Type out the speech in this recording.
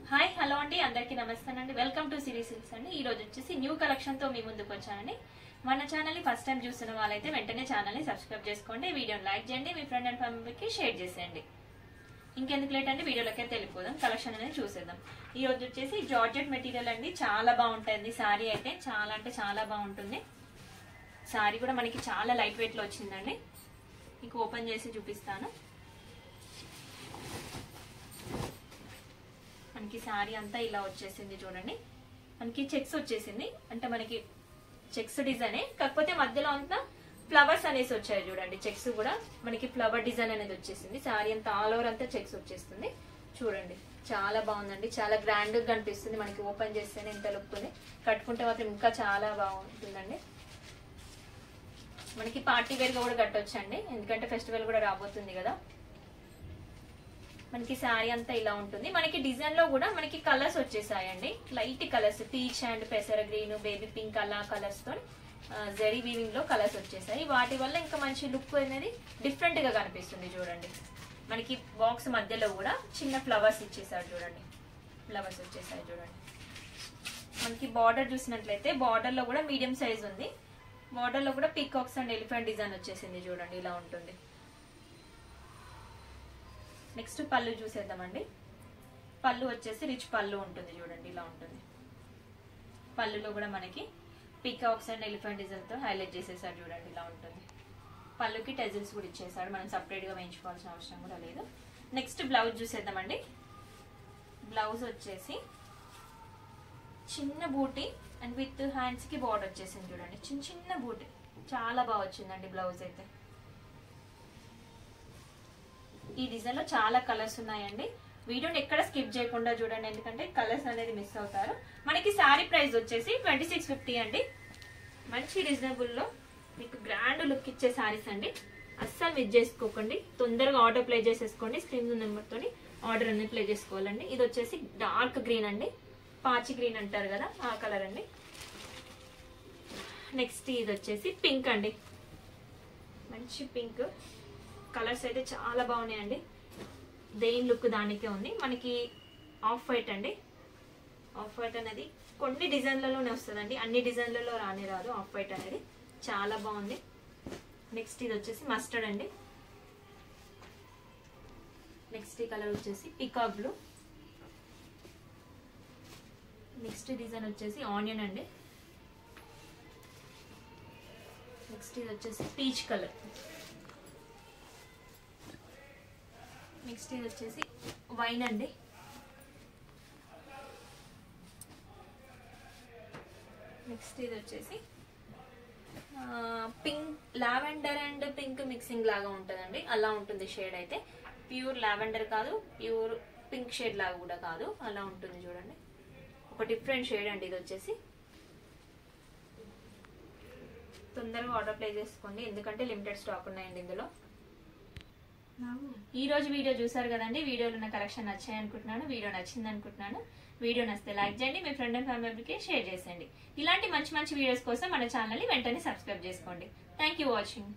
Hi hello అండి, అందరికీ నమస్తే అండి. వెల్కమ్ టు సిరీ సిల్క్స్ అండి. ఈ రోజు వచ్చేసి న్యూ కలెక్షన్ తో మీ ముందుకు వచ్చానండి. మన ఛానల్ ని ఫస్ట్ టైం చూస్తున్న వాళ్ళైతే వెంటనే ఛానల్ ని సబ్స్క్రైబ్ చేసుకోండి, వీడియోని లైక్ చేయండి, మీ ఫ్రెండ్ అండ్ ఫ్యామిలీకి షేర్ చేసేయండి. ఇంకెందుకు లేట్ అండి, వీడియోలోకి వెళ్ళిపోదాం. కలెక్షన్ అనేది చూసేద్దాం. ఈ రోజు వచ్చేసి జార్జెట్ మెటీరియల్ అండి, చాలా బాగుంటుంది. సారీ అయితే చాలా అంటే చాలా బాగుంటుంది. సారీ కూడా మనకి చాలా లైట్ వెయిట్ లో వచ్చిందండి. మీకు ఓపెన్ చేసి చూపిస్తాను. మనకి సారీ అంతా ఇలా వచ్చేసింది చూడండి. మనకి చెక్స్ వచ్చేసింది, అంటే మనకి చెక్స్ డిజైన్, కాకపోతే మధ్యలో అంతా ఫ్లవర్స్ అనేసి వచ్చాయి చూడండి. చెక్స్ కూడా మనకి ఫ్లవర్ డిజైన్ అనేది వచ్చేసింది. సారీ అంతా ఆల్ ఓవర్ అంతా చెక్స్ వచ్చేస్తుంది చూడండి. చాలా బాగుందండి, చాలా గ్రాండ్ గా కనిపిస్తుంది. మనకి ఓపెన్ చేస్తేనే ఇంత లుక్ ఉంది, కట్టుకుంటే మాత్రం ఇంకా చాలా బాగుంటుందండి. మనకి పార్టీ వేర్ గా కూడా కట్టొచ్చండి, ఎందుకంటే ఫెస్టివల్ కూడా రాబోతుంది కదా. మనకి శారీ అంతా ఇలా ఉంటుంది. మనకి డిజైన్ లో కూడా మనకి కలర్స్ వచ్చేసాయండి, లైట్ కలర్స్, పీచ్ అండ్ పెసర గ్రీన్, బేబీ పింక్ అలా కలర్స్ తో జరీ వీవింగ్ లో కలర్స్ వచ్చేసాయి. వాటి వల్ల ఇంకా మంచి లుక్ అనేది డిఫరెంట్ గా కనిపిస్తుంది చూడండి. మనకి బాక్స్ మధ్యలో కూడా చిన్న ఫ్లవర్స్ ఇచ్చేసాడు చూడండి, ఫ్లవర్స్ వచ్చేసాయి చూడండి. మనకి బార్డర్ చూసినట్లయితే బార్డర్ లో కూడా మీడియం సైజ్ ఉంది. బార్డర్ లో కూడా పీకాక్స్ అండ్ ఎలిఫెంట్ డిజైన్ వచ్చేసింది చూడండి, ఇలా ఉంటుంది. నెక్స్ట్ పళ్ళు చూసేద్దామండి. పళ్ళు వచ్చేసి రిచ్ పళ్ళు ఉంటుంది చూడండి, ఇలా ఉంటుంది. పళ్ళులో కూడా మనకి పీకాక్స్ అండ్ ఎలిఫెంట్ డిజైన్ తో హైలైట్ చేసేసాడు చూడండి, ఇలా ఉంటుంది. పళ్ళుకి టెజిల్స్ కూడా ఇచ్చేసాడు, మనం సపరేట్ గా వేయించుకోవాల్సిన అవసరం కూడా లేదు. నెక్స్ట్ బ్లౌజ్ చూసేద్దామండి. బ్లౌజ్ వచ్చేసి చిన్న బూటీ అండ్ విత్ హ్యాండ్స్ కి బార్డర్ వచ్చేసింది చూడండి, చిన్న చిన్న బూటీ. చాలా బాగా వచ్చిందండి బ్లౌజ్ అయితే. ఈ డిజైన్ లో చాలా కలర్స్ ఉన్నాయండి. వీడియోని ఎక్కడ స్కిప్ చేయకుండా చూడండి, ఎందుకంటే కలర్స్ అనేది మిస్ అవుతారు. మనకి శారీ ప్రైస్ వచ్చేసి 2650 అండి. మంచి రీజనబుల్ లో మీకు గ్రాండ్ లుక్ ఇచ్చే శారీస్ అండి. అస్సలు మిస్ చేసుకోకండి, తొందరగా ఆర్డర్ ప్లే చేసేసుకోండి. స్క్రీన్ నెంబర్ తోని ఆర్డర్ అనేది ప్లే చేసుకోవాలండి. ఇది వచ్చేసి డార్క్ గ్రీన్ అండి, పాచి గ్రీన్ అంటారు కదా, ఆ కలర్ అండి. నెక్స్ట్ ఇది వచ్చేసి పింక్ అండి, మంచి పింక్. కలర్స్ అయితే చాలా బాగున్నాయండి, దేని లుక్ దానికే ఉంది. మనకి ఆఫ్ వైట్ అండి. ఆఫ్ వైట్ అనేది కొన్ని డిజైన్లలోనే వస్తుందండి, అన్ని డిజైన్లలో రానే రాదు. ఆఫ్ వైట్ అనేది చాలా బాగుంది. నెక్స్ట్ ఇది వచ్చేసి మస్టర్డ్ అండి. నెక్స్ట్ ఈ కలర్ వచ్చేసి పికాక్ బ్లూ. నెక్స్ట్ డిజైన్ వచ్చేసి ఆనియన్ అండి. నెక్స్ట్ ఇది వచ్చేసి పీచ్ కలర్. నెక్స్ట్ ఇది వచ్చేసి వైన్ అండి. నెక్స్ట్ ఇది వచ్చేసి pink, lavender and pink mixing లాగా ఉంటుందండి, అలా ఉంటుంది షేడ్ అయితే. ప్యూర్ లావెండర్ కాదు, ప్యూర్ పింక్ షేడ్ లాగా కూడా కాదు, అలా ఉంటుంది చూడండి. ఒక డిఫరెంట్ షేడ్ అండి ఇది వచ్చేసి. తొందరగా ఆర్డర్ ప్లేస్ చేసుకోండి, ఎందుకంటే లిమిటెడ్ స్టాక్ ఉన్నాయండి ఇందులో. ఈ రోజు వీడియో చూసారు కదండి. వీడియోలో ఉన్న కలెక్షన్ నచ్చాయి అనుకుంటున్నాను, వీడియో నచ్చింది అనుకుంటున్నాను. వీడియో నచ్చితే లైక్ చేయండి, మీ ఫ్రెండ్ అండ్ ఫ్యామిలీకి షేర్ చేసేయండి. ఇలాంటి మంచి మంచి వీడియోస్ కోసం మన ఛానల్ ని వెంటనే సబ్స్క్రైబ్ చేసుకోండి. Thank you watching.